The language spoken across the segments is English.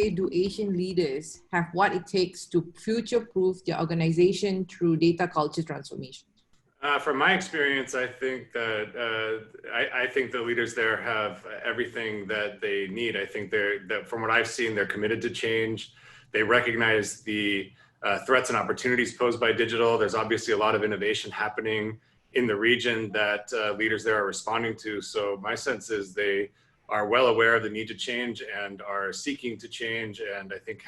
say do Asian leaders have what it takes to future-proof their organization through data culture transformation? From my experience, I think that I think the leaders there have everything that they need. I think that from what I've seen, they're committed to change. They recognize the threats and opportunities posed by digital. There's obviously a lot of innovation happening in the region that leaders there are responding to. So my sense is they are well aware of the need to change and are seeking to change, and I think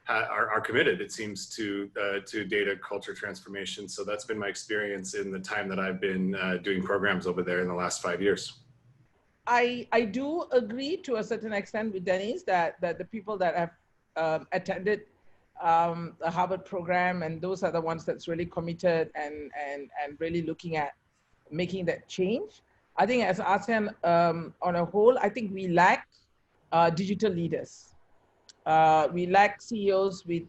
are committed, it seems, to data culture transformation. So that's been my experience in the time that I've been doing programs over there in the last 5 years. I do agree to a certain extent with Dennis that the people that have attended the Harvard program, and those are the ones that's really committed and really looking at making that change. I think as ASEAN on a whole, I think we lack digital leaders. We lack CEOs with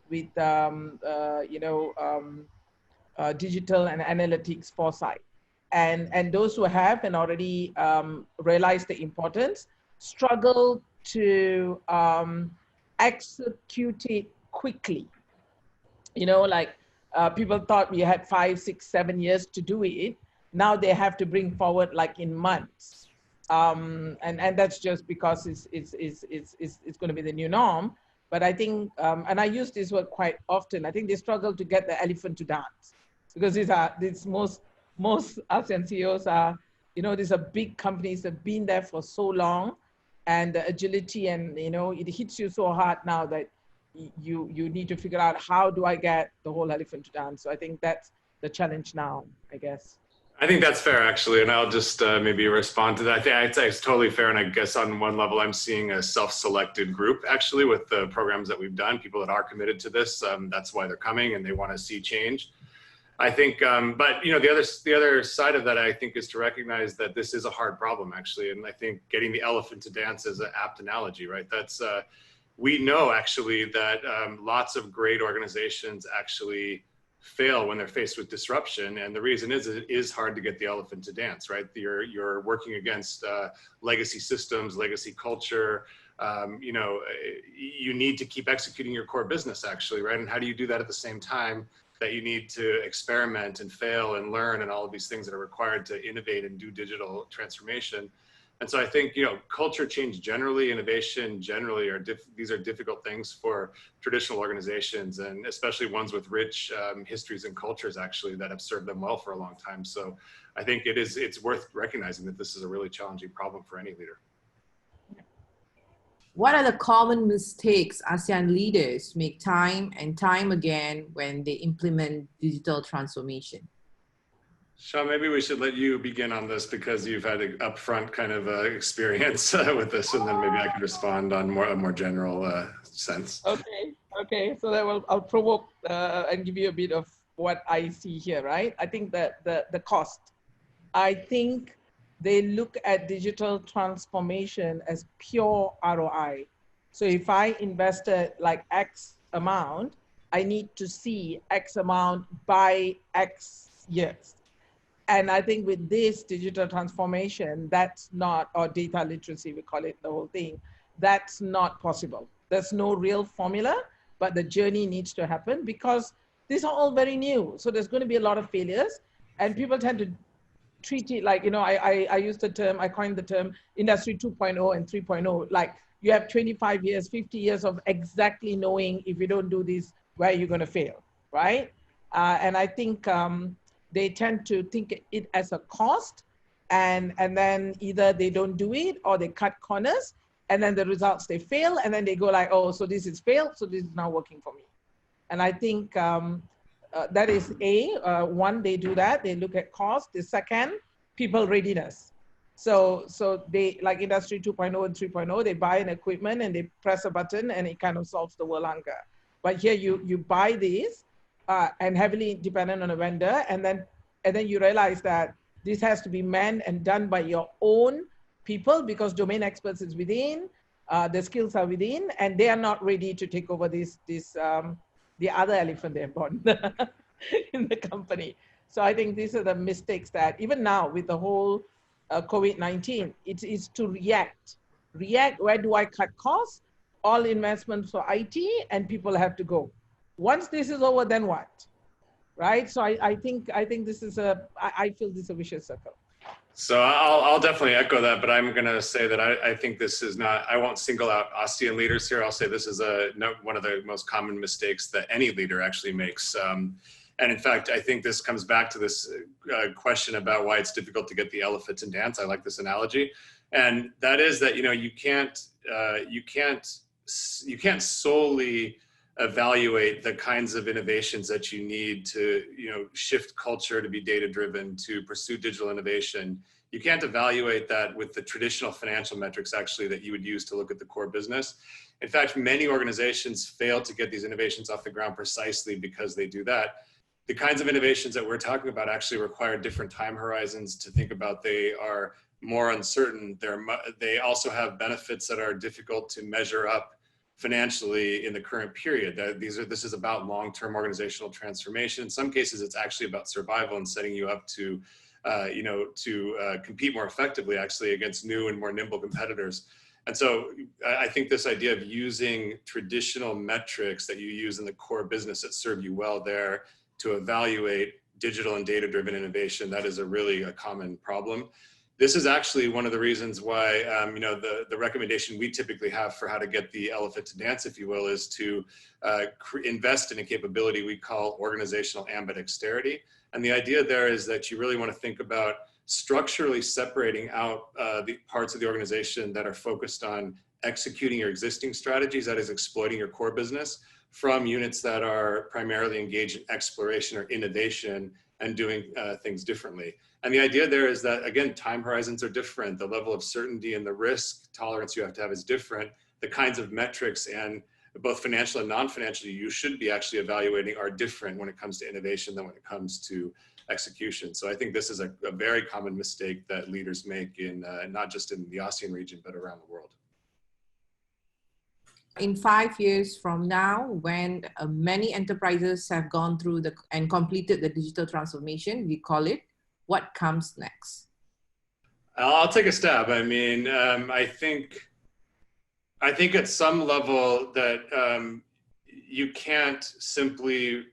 digital and analytics foresight. And those who have and already realized the importance struggle to execute it quickly. People thought we had 5, 6, 7 years to do it. Now they have to bring forward like in months. And that's just because it's going to be the new norm. But I think, and I use this word quite often, I think they struggle to get the elephant to dance, because most ASEAN CEOs are, these are big companies that have been there for so long, and the agility and, it hits you so hard now that you need to figure out, how do I get the whole elephant to dance? So I think that's the challenge now, I guess. I think that's fair, actually, and I'll just maybe respond to that. I think it's totally fair, and I guess on one level, I'm seeing a self-selected group, actually, with the programs that we've done, people that are committed to this. That's why they're coming, and they want to see change. I think, but the other side of that, I think, is to recognize that this is a hard problem, actually, and I think getting the elephant to dance is an apt analogy, right? That's we know, actually, that lots of great organizations actually fail when they're faced with disruption, and the reason is it is hard to get the elephant to dance, right? You're working against legacy systems, legacy culture. You need to keep executing your core business, actually, right? And how do you do that at the same time that you need to experiment and fail and learn and all of these things that are required to innovate and do digital transformation? And so I think, culture change generally, innovation generally, these are difficult things for traditional organizations, and especially ones with rich histories and cultures, actually, that have served them well for a long time. So I think it's worth recognizing that this is a really challenging problem for any leader. What are the common mistakes ASEAN leaders make time and time again when they implement digital transformation? Sean, maybe we should let you begin on this, because you've had an upfront kind of experience with this, and then maybe I can respond on a more general sense. Okay. So that I'll provoke and give you a bit of what I see here, right? I think that the cost. I think they look at digital transformation as pure ROI. So if I invested like X amount, I need to see X amount by X years. And I think with this digital transformation, that's not, or data literacy, we call it the whole thing, that's not possible. There's no real formula, but the journey needs to happen, because these are all very new. So there's going to be a lot of failures, and people tend to treat it like, I used the term, I coined the term industry 2.0 and 3.0. Like, you have 25 years, 50 years of exactly knowing, if you don't do this, where you're going to fail, right? And I think, they tend to think it as a cost, and then either they don't do it or they cut corners, and then the results, they fail, and then they go like, oh, so this is failed, so this is now working for me. And I think that is one, they do that, they look at cost. The second, people readiness. So they, like industry 2.0 and 3.0, they buy an equipment and they press a button and it kind of solves the world hunger. But here you buy these, and heavily dependent on a vendor, and then you realize that this has to be manned and done by your own people, because domain experts is within, the skills are within, and they are not ready to take over the other elephant they have bought in the company. So I think these are the mistakes that even now with the whole COVID-19, it is to react. Where do I cut costs? all investments for IT and people have to go. Once this is over, then what? Right? So I think this is I feel this is a vicious circle. So I'll definitely echo that, but I'm going to say that I think this is not, I won't single out ASEAN leaders here. I'll say this is one of the most common mistakes that any leader actually makes. And in fact, I think this comes back to this question about why it's difficult to get the elephant to dance. I like this analogy. And that is that, you can't solely evaluate the kinds of innovations that you need to, shift culture to be data-driven, to pursue digital innovation. You can't evaluate that with the traditional financial metrics actually that you would use to look at the core business. In fact, many organizations fail to get these innovations off the ground precisely because they do that. The kinds of innovations that we're talking about actually require different time horizons to think about. They are more uncertain. They also have benefits that are difficult to measure up financially in the current period. This is about long-term organizational transformation. In some cases, it's actually about survival and setting you up to, compete more effectively actually against new and more nimble competitors. And so I think this idea of using traditional metrics that you use in the core business that serve you well there to evaluate digital and data-driven innovation, that is a common problem. This is actually one of the reasons why, the recommendation we typically have for how to get the elephant to dance, if you will, is to invest in a capability we call organizational ambidexterity. And the idea there is that you really want to think about structurally separating out the parts of the organization that are focused on executing your existing strategies, that is exploiting your core business, from units that are primarily engaged in exploration or innovation and doing things differently. And the idea there is that, again, time horizons are different. The level of certainty and the risk tolerance you have to have is different. The kinds of metrics, and both financial and non-financial, you should be actually evaluating are different when it comes to innovation than when it comes to execution. So I think this is a very common mistake that leaders make in not just in the ASEAN region, but around the world. In 5 years from now, when many enterprises have gone through and completed the digital transformation, we call it, what comes next? I'll take a stab. I mean, I think at some level that you can't simply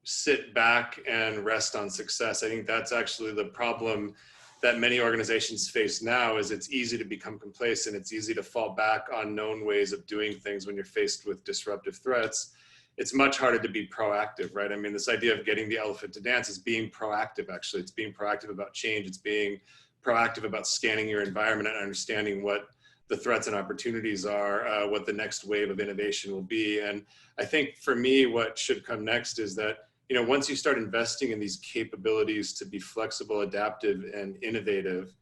sit back and rest on success. I think that's actually the problem that many organizations face now. Is it's easy to become complacent. It's easy to fall back on known ways of doing things when you're faced with disruptive threats. It's much harder to be proactive, right? I mean, this idea of getting the elephant to dance is being proactive, actually. It's being proactive about change. It's being proactive about scanning your environment and understanding what the threats and opportunities are, what the next wave of innovation will be. And I think for me, what should come next is that, once you start investing in these capabilities to be flexible, adaptive, and innovative,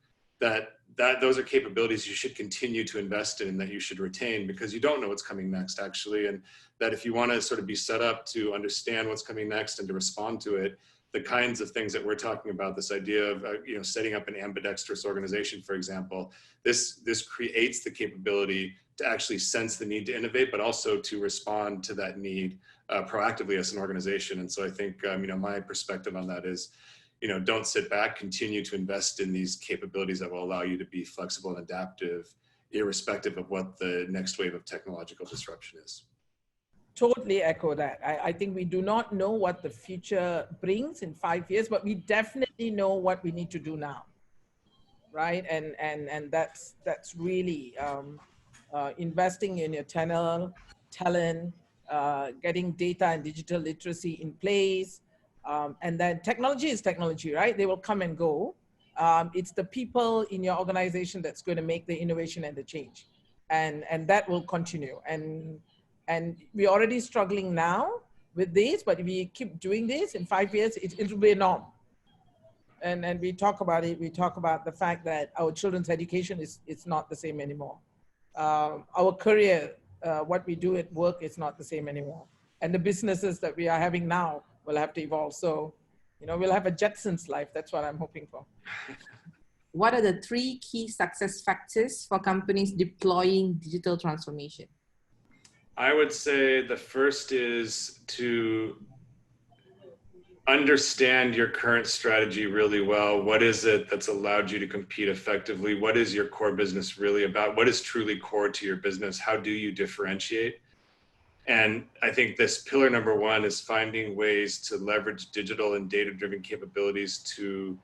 those are capabilities you should continue to invest in, that you should retain, because you don't know what's coming next, actually. And that if you want to sort of be set up to understand what's coming next and to respond to it, the kinds of things that we're talking about, this idea of setting up an ambidextrous organization, for example, this creates the capability to actually sense the need to innovate, but also to respond to that need proactively as an organization. And so I think my perspective on that is, don't sit back, continue to invest in these capabilities that will allow you to be flexible and adaptive, irrespective of what the next wave of technological disruption is. Totally echo that. I think we do not know what the future brings in 5 years, but we definitely know what we need to do now, right? And that's really investing in your talent, getting data and digital literacy in place, and then technology is technology, right? They will come and go. It's the people in your organization that's going to make the innovation and the change, and that will continue. And we're already struggling now with this, but if we keep doing this in 5 years, it will be a norm. And we talk about it. We talk about the fact that our children's education it's not the same anymore. Our career, what we do at work is not the same anymore. And the businesses that we are having now will have to evolve. So, we'll have a Jetsons life. That's what I'm hoping for. What are the 3 key success factors for companies deploying digital transformation? I would say the first is to understand your current strategy really well. What is it that's allowed you to compete effectively? What is your core business really about? What is truly core to your business? How do you differentiate? And I think this pillar number one is finding ways to leverage digital and data-driven capabilities to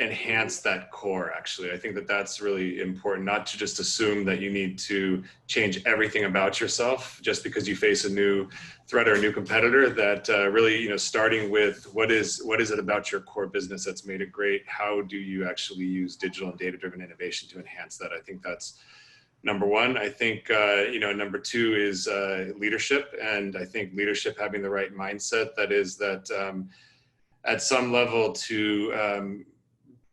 enhance that core. Actually, I think that that's really important, not to just assume that you need to change everything about yourself just because you face a new threat or a new competitor. That really, starting with what is it about your core business that's made it great? How do you actually use digital and data-driven innovation to enhance that? I think that's number one. I think number two is leadership, and I think leadership having the right mindset. That is that at some level to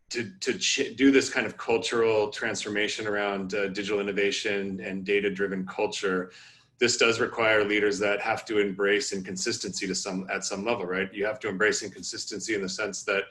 do this kind of cultural transformation around digital innovation and data-driven culture, this does require leaders that have to embrace inconsistency at some level, right? You have to embrace inconsistency in the sense that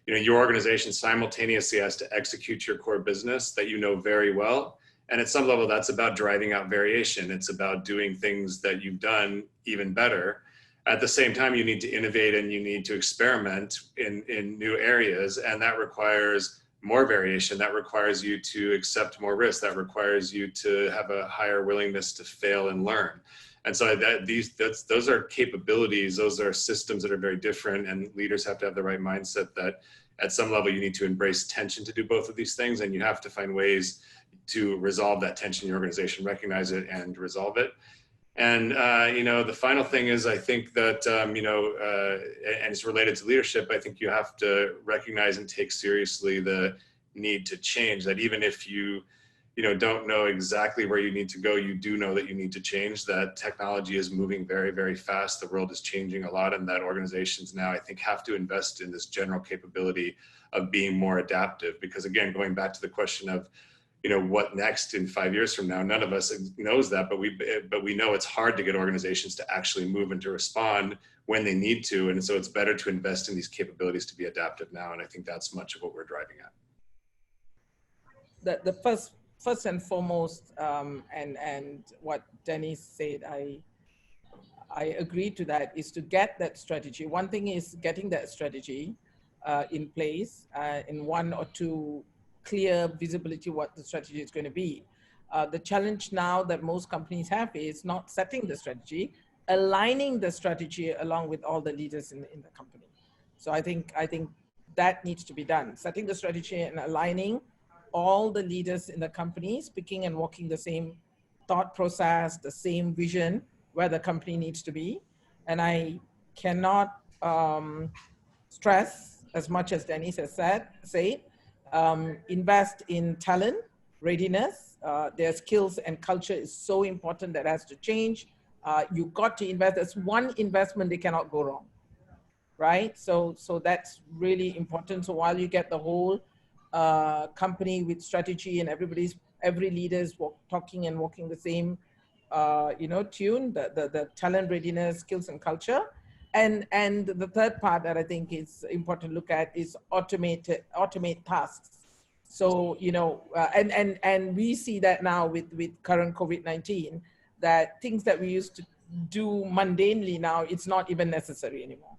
your organization simultaneously has to execute your core business that you know very well. And at some level, that's about driving out variation. It's about doing things that you've done even better. At the same time, you need to innovate and you need to experiment in new areas. And that requires more variation. That requires you to accept more risk. That requires you to have a higher willingness to fail and learn. And so those are capabilities, those are systems that are very different, and leaders have to have the right mindset that at some level you need to embrace tension to do both of these things, and you have to find ways to resolve that tension in your organization, recognize it and resolve it. And, the final thing is, I think that, and it's related to leadership, I think you have to recognize and take seriously the need to change. That even if you don't know exactly where you need to go, you do know that you need to change. That technology is moving very, very fast. The world is changing a lot, and that organizations now, I think, have to invest in this general capability of being more adaptive. Because again, going back to the question of, what next in 5 years from now, none of us knows that, but we know it's hard to get organizations to actually move and to respond when they need to. And so it's better to invest in these capabilities to be adaptive now. And I think that's much of what we're driving at. The first and foremost, and what Dennis said, I agree to that, is to get that strategy. One thing is getting that strategy in place in one or two clear visibility what the strategy is going to be. The challenge now that most companies have is not setting the strategy, aligning the strategy along with all the leaders in the company. So I think that needs to be done. Setting the strategy and aligning all the leaders in the company, speaking and walking the same thought process, the same vision where the company needs to be. And I cannot stress as much as Dennis has said, invest in talent, readiness, their skills and culture is so important that has to change. You've got to invest. There's one investment they cannot go wrong, right? So that's really important. So while you get the whole company with strategy and every leader is talking and walking the same, tune, the talent, readiness, skills and culture. And the third part that I think is important to look at is automate tasks. So, and we see that now with current COVID-19, that things that we used to do mundanely now, it's not even necessary anymore,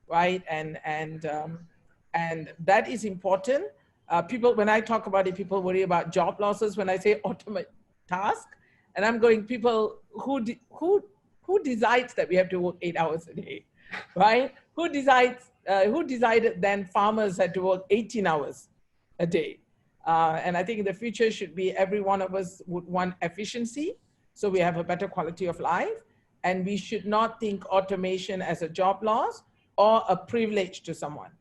right? And that is important. People, when I talk about it, people worry about job losses when I say automate task. And I'm going, people who decides that we have to work 8 hours a day, right? Who decided then farmers had to work 18 hours a day? And I think in the future should be every one of us would want efficiency, so we have a better quality of life. And we should not think automation as a job loss or a privilege to someone.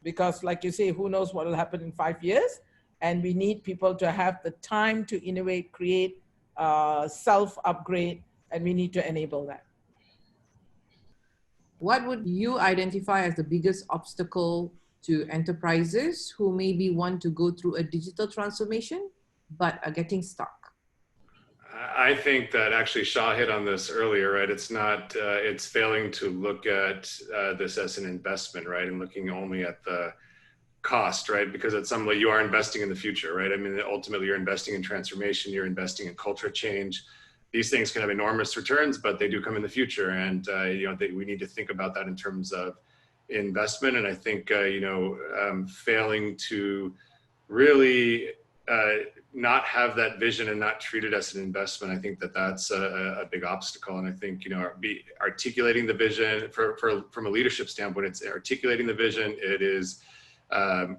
Because like you say, who knows what will happen in 5 years? And we need people to have the time to innovate, create, self-upgrade, and we need to enable that. What would you identify as the biggest obstacle to enterprises who maybe want to go through a digital transformation, but are getting stuck? I think that actually Shah hit on this earlier, right? It's not, it's failing to look at this as an investment, right? And looking only at the cost, right? Because at some level you are investing in the future, right? I mean, ultimately you're investing in transformation, you're investing in culture change. These things can have enormous returns, but they do come in the future. And we need to think about that in terms of investment. And I think, failing to really not have that vision and not treat it as an investment, I think that that's a big obstacle. And I think, articulating the vision from a leadership standpoint, it's articulating the vision. It is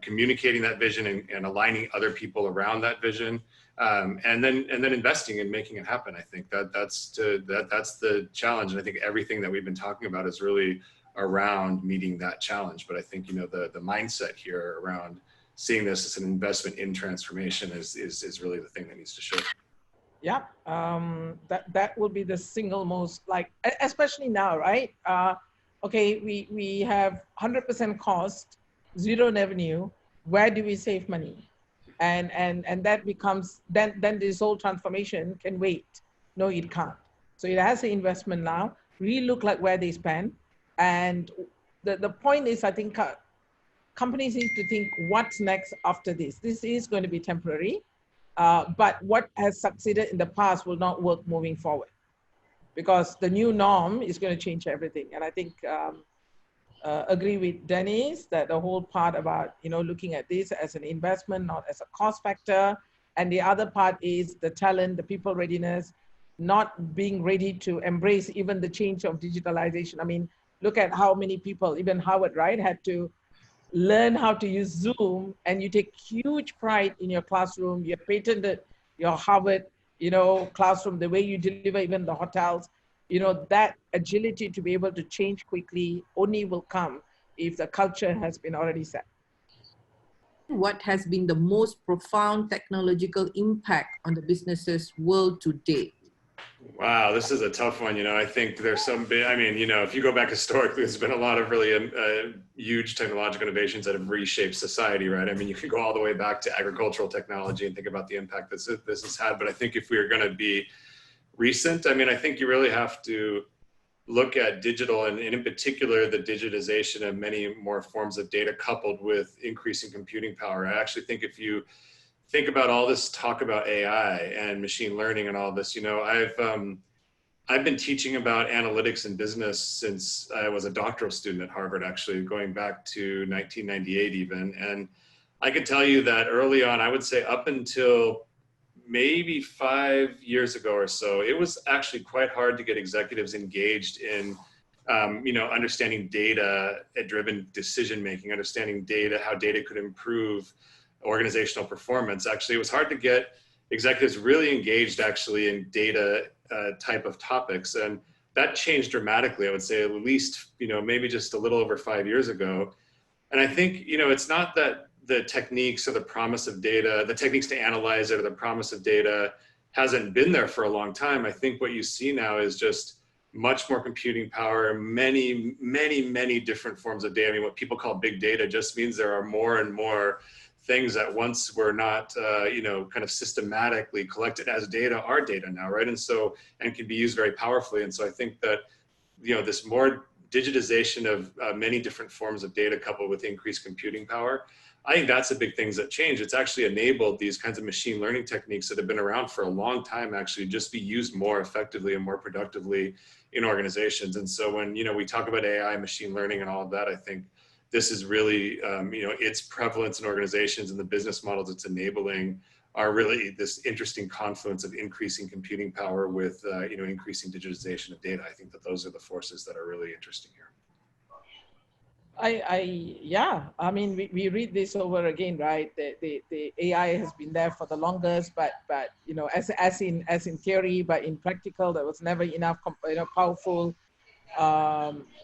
communicating that vision and aligning other people around that vision. And then investing and making it happen. I think that's the challenge. And I think everything that we've been talking about is really around meeting that challenge. But I think, the mindset here around seeing this as an investment in transformation is really the thing that needs to shift. Yeah, that will be the single most, especially now, right? Okay, we have 100% cost, zero revenue. Where do we save money? And that becomes, then this whole transformation can wait. No, it can't. So it has an investment now, really look like where they spend. And the point is, I think companies need to think what's next after this. This is going to be temporary, but what has succeeded in the past will not work moving forward, because the new norm is going to change everything. And I think, agree with Dennis that the whole part about, looking at this as an investment, not as a cost factor. And the other part is the talent, the people readiness, not being ready to embrace even the change of digitalization. I mean, look at how many people, even Howard, right, had to learn how to use Zoom, and you take huge pride in your classroom. You have patented your Harvard, classroom, the way you deliver even the hotels. That agility to be able to change quickly only will come if the culture has been already set. What has been the most profound technological impact on the business's world to date? Wow, this is a tough one. I think there's some big, if you go back historically, there's been a lot of really huge technological innovations that have reshaped society, right? I mean, you can go all the way back to agricultural technology and think about the impact this has had. But I think if we are going to be recent, I think you really have to look at digital and in particular, the digitization of many more forms of data coupled with increasing computing power. I actually think if you think about all this talk about AI and machine learning and all this, I've been teaching about analytics in business since I was a doctoral student at Harvard, actually going back to 1998 even. And I can tell you that early on, I would say up until maybe 5 years ago or so, it was actually quite hard to get executives engaged in understanding data-driven decision-making, understanding data, how data could improve organizational performance. Actually, it was hard to get executives really engaged actually in data type of topics. And that changed dramatically, I would say, at least, maybe just a little over 5 years ago. And I think, it's not that the techniques or the promise of data, the techniques to analyze it or the promise of data hasn't been there for a long time. I think what you see now is just much more computing power, many, many, many different forms of data. I mean, what people call big data just means there are more and more things that once were not, kind of systematically collected as data are data now, right? And can be used very powerfully. And so I think that, this more digitization of many different forms of data coupled with increased computing power, I think that's the big things that change. It's actually enabled these kinds of machine learning techniques that have been around for a long time actually just be used more effectively and more productively in organizations. And so when, we talk about AI, machine learning and all of that, I think this is really, its prevalence in organizations and the business models it's enabling are really this interesting confluence of increasing computing power with, increasing digitization of data. I think that those are the forces that are really interesting here. Yeah, I mean, we read this over again, right? The AI has been there for the longest, but as in theory, but in practical, there was never enough powerful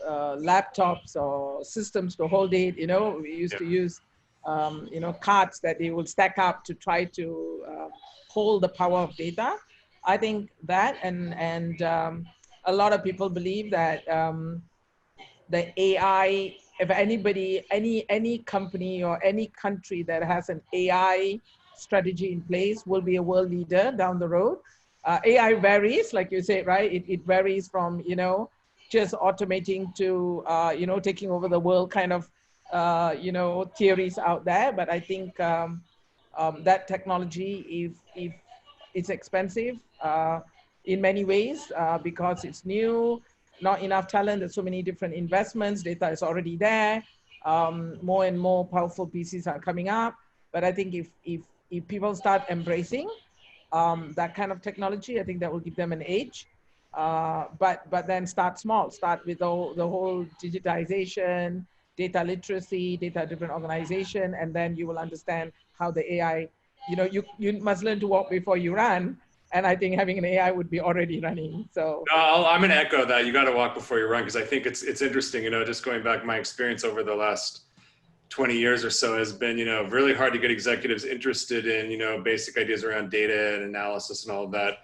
laptops or systems to hold it. We used to use cards that they would stack up to try to hold the power of data. I think that and a lot of people believe that the AI, if anybody, any company or any country that has an AI strategy in place will be a world leader down the road. AI varies, like you say, right? It varies from, just automating to, taking over the world kind of, theories out there. But I think that technology, if it's expensive in many ways because it's new, not enough talent. There's so many different investments. Data is already there. More and more powerful PCs are coming up. But I think if people start embracing that kind of technology, I think that will give them an edge. But then start small. Start with the whole digitization, data literacy, data-driven organization, and then you will understand how the AI. You must learn to walk before you run. And I think having an AI would be already running. So no, I'm going to echo that. You got to walk before you run, because I think it's interesting. Just going back, my experience over the last 20 years or so has been, really hard to get executives interested in, basic ideas around data and analysis and all of that.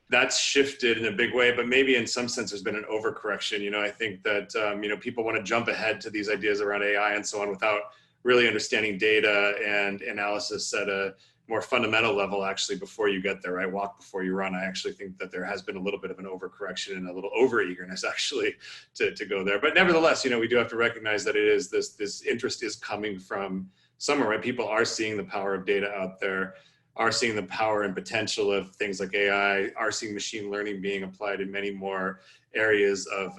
That's shifted in a big way, but maybe in some sense there's been an overcorrection. I think that, people want to jump ahead to these ideas around AI and so on without really understanding data and analysis at a more fundamental level, actually, before you get there, right? Walk before you run. I actually think that there has been a little bit of an overcorrection and a little over-eagerness, actually, to go there. But nevertheless, we do have to recognize that it is this interest is coming from somewhere, right? People are seeing the power of data out there, are seeing the power and potential of things like AI, are seeing machine learning being applied in many more areas of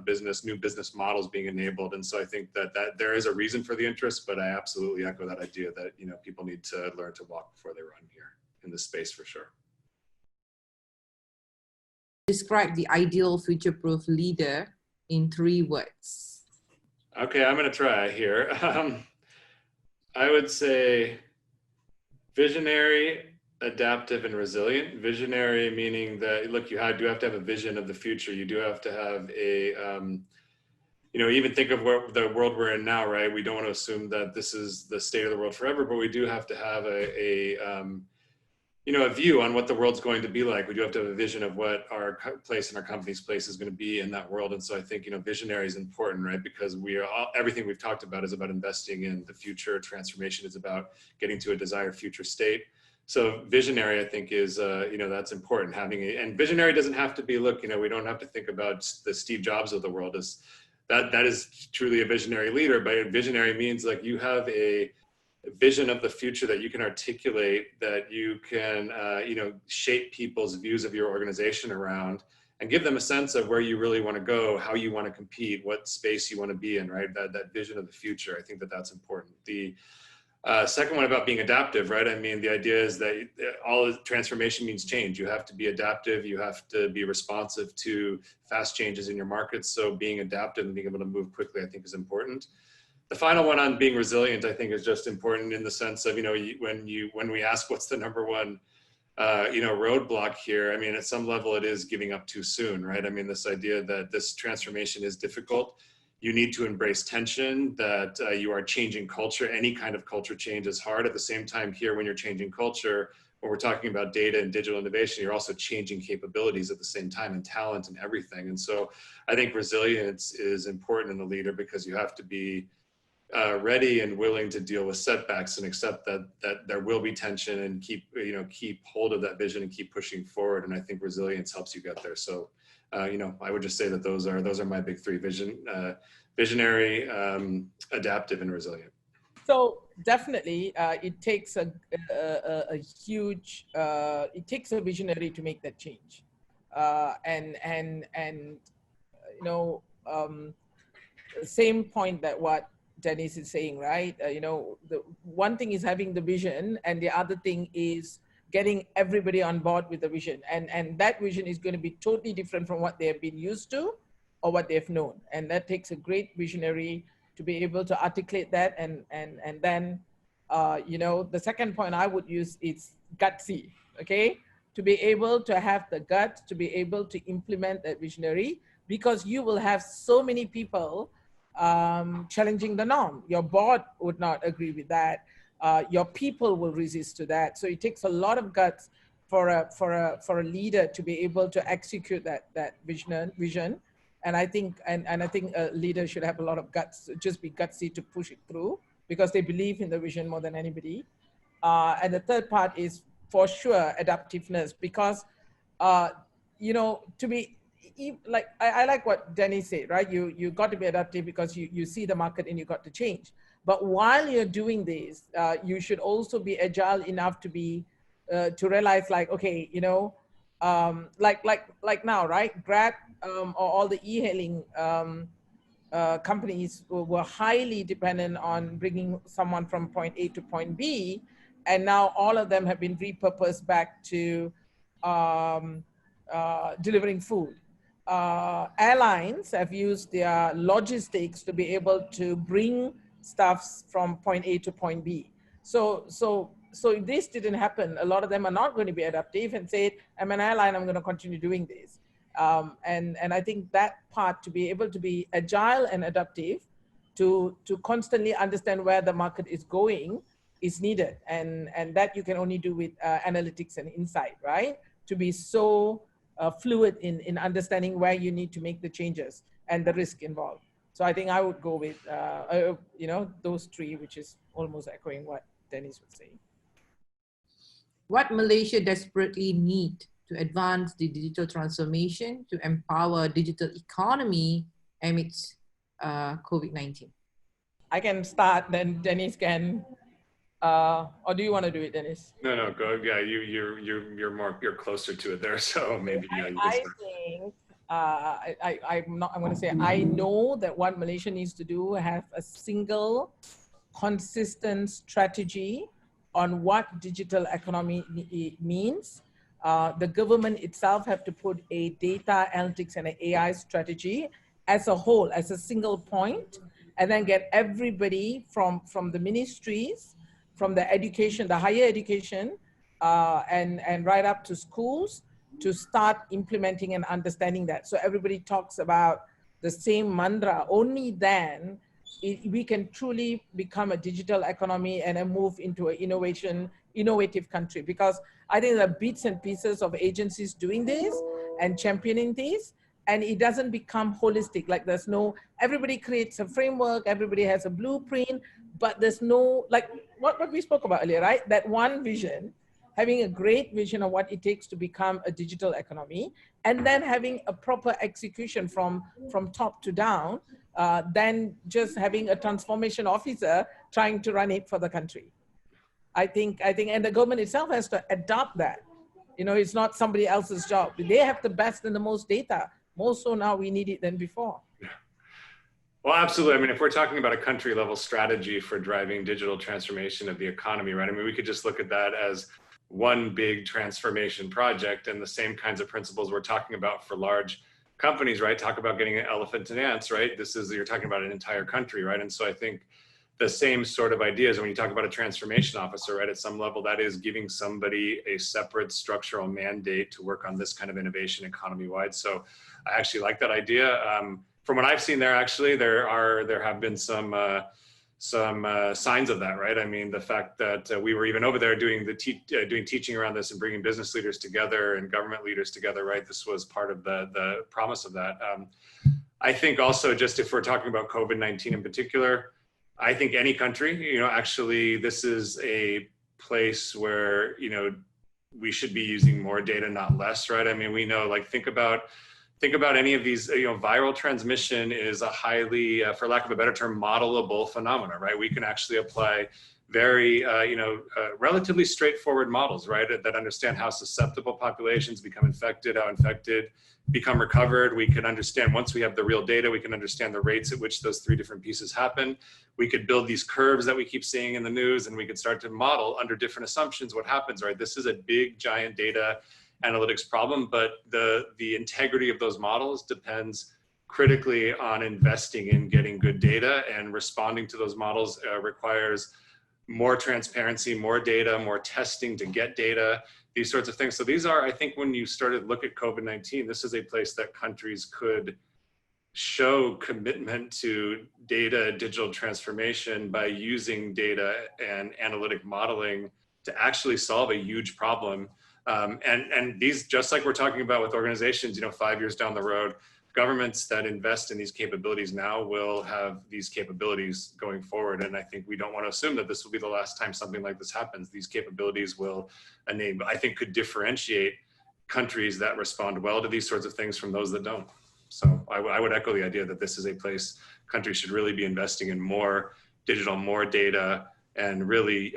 business, new business models being enabled. And so I think that there is a reason for the interest, but I absolutely echo that idea that, people need to learn to walk before they run here in this space for sure. Describe the ideal future-proof leader in 3 words. Okay, I'm going to try here. I would say visionary, adaptive, and resilient. Visionary meaning that, look, do have to have a vision of the future. You do have to have a, even think of the world we're in now, right? We don't want to assume that this is the state of the world forever, but we do have to have a view on what the world's going to be like. We do have to have a vision of what our place and our company's place is going to be in that world. And so I think, visionary is important, right? Because everything we've talked about is about investing in the future. Transformation is about getting to a desired future state. So visionary, I think, is, that's important. And visionary doesn't have to be, look, we don't have to think about the Steve Jobs of the world. That is truly a visionary leader, but visionary means like you have a vision of the future that you can articulate, that you can, shape people's views of your organization around and give them a sense of where you really want to go, how you want to compete, what space you want to be in, right? That vision of the future. I think that's important. The second one about being adaptive, right? I mean, the idea is that all transformation means change. You have to be adaptive. You have to be responsive to fast changes in your markets. So being adaptive and being able to move quickly, I think, is important. The final one on being resilient, I think, is just important in the sense of, when we ask what's the number one, roadblock here, I mean, at some level it is giving up too soon, right? I mean, this idea that this transformation is difficult. You need to embrace tension, that you are changing culture. Any kind of culture change is hard. At the same time here, when you're changing culture, when we're talking about data and digital innovation, you're also changing capabilities at the same time, and talent and everything. And so I think resilience is important in a leader, because you have to be ready and willing to deal with setbacks and accept that there will be tension, and keep hold of that vision and keep pushing forward. And I think resilience helps you get there. So, I would just say that those are my big 3: visionary, adaptive, and resilient. So definitely, it takes a huge, it takes a visionary to make that change, same point that what Dennis is saying, right? The one thing is having the vision, and the other thing is getting everybody on board with the vision. And that vision is going to be totally different from what they have been used to or what they've known. And that takes a great visionary to be able to articulate that. And then, the second point I would use is gutsy, okay? To be able to have the guts, to be able to implement that visionary, because you will have so many people challenging the norm. Your board would not agree with that. Your people will resist to that. So it takes a lot of guts for a leader to be able to execute that vision. And I think a leader should have a lot of guts, just be gutsy to push it through, because they believe in the vision more than anybody. And the third part is for sure adaptiveness, because to be like, I like what Dennis said, right? You got to be adaptive because you see the market and you got to change. But while you're doing this, you should also be agile enough to be to realize, like, okay, like now, right? Grab or all the e-hailing companies were highly dependent on bringing someone from point A to point B, and now all of them have been repurposed back to delivering food. Airlines have used their logistics to be able to bring stuffs from point A to point B. So if this didn't happen, a lot of them are not going to be adaptive and say, I'm an airline, I'm going to continue doing this. And I think that part, to be able to be agile and adaptive, to constantly understand where the market is going, is needed. And that you can only do with analytics and insight, right? To be so fluid in understanding where you need to make the changes and the risk involved. So I think I would go with, you know, those three, which is almost echoing what Dennis was saying. What Malaysia desperately need to advance the digital transformation to empower digital economy amidst COVID-19? I can start, then Dennis can, or do you want to do it, Dennis? No, go. Yeah, you're closer to it there, so maybe. I think I'm going to say, I know that what Malaysia needs to do, have a single, consistent strategy on what digital economy means. The government itself have to put a data analytics and an AI strategy as a whole, as a single point, and then get everybody from the ministries, from the education, the higher education, and right up to schools, to start implementing and understanding that. So everybody talks about the same mantra. Only then we can truly become a digital economy and move into an innovative country. Because I think there are bits and pieces of agencies doing this and championing this, and it doesn't become holistic. Like there's no, everybody creates a framework, everybody has a blueprint, but there's no, like what we spoke about earlier, right? That one vision, having a great vision of what it takes to become a digital economy, and then having a proper execution from top to down, than just having a transformation officer trying to run it for the country. I think, and the government itself has to adopt that. You know, it's not somebody else's job. They have the best and the most data. More so now we need it than before. Yeah. Well, absolutely. I mean, if we're talking about a country level strategy for driving digital transformation of the economy, right? I mean, we could just look at that as one big transformation project, and the same kinds of principles we're talking about for large companies, right? Talk about getting an elephant and ants, right? This is, you're talking about an entire country, right? And so I think the same sort of ideas when you talk about a transformation officer, right? At some level, that is giving somebody a separate structural mandate to work on this kind of innovation economy-wide. So I actually like that idea. From what I've seen there, actually, there have been some signs of that, right? I mean, the fact that we were even over there doing teaching around this and bringing business leaders together and government leaders together, right? This was part of the promise of that. I think also, just if we're talking about COVID-19 in particular, I think any country, you know, actually this is a place where, you know, we should be using more data, not less, right? I mean, we know, like, think about any of these, you know, viral transmission is a highly, for lack of a better term, modelable phenomena, right? We can actually apply very, relatively straightforward models, right? That understand how susceptible populations become infected, how infected become recovered. We can understand, once we have the real data, we can understand the rates at which those three different pieces happen. We could build these curves that we keep seeing in the news, and we could start to model under different assumptions what happens, right? This is a big, giant data analytics problem, but the integrity of those models depends critically on investing in getting good data, and responding to those models requires more transparency, more data, more testing to get data, these sorts of things. So these are, I think, when you started to look at COVID-19, this is a place that countries could show commitment to data, digital transformation by using data and analytic modeling to actually solve a huge problem. And these, just like we're talking about with organizations, you know, 5 years down the road, governments that invest in these capabilities now will have these capabilities going forward. And I think we don't want to assume that this will be the last time something like this happens. These capabilities will enable, I think, could differentiate countries that respond well to these sorts of things from those that don't. So I would echo the idea that this is a place countries should really be investing in more digital, more data, and really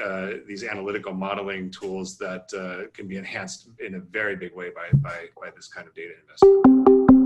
these analytical modeling tools that can be enhanced in a very big way by this kind of data investment.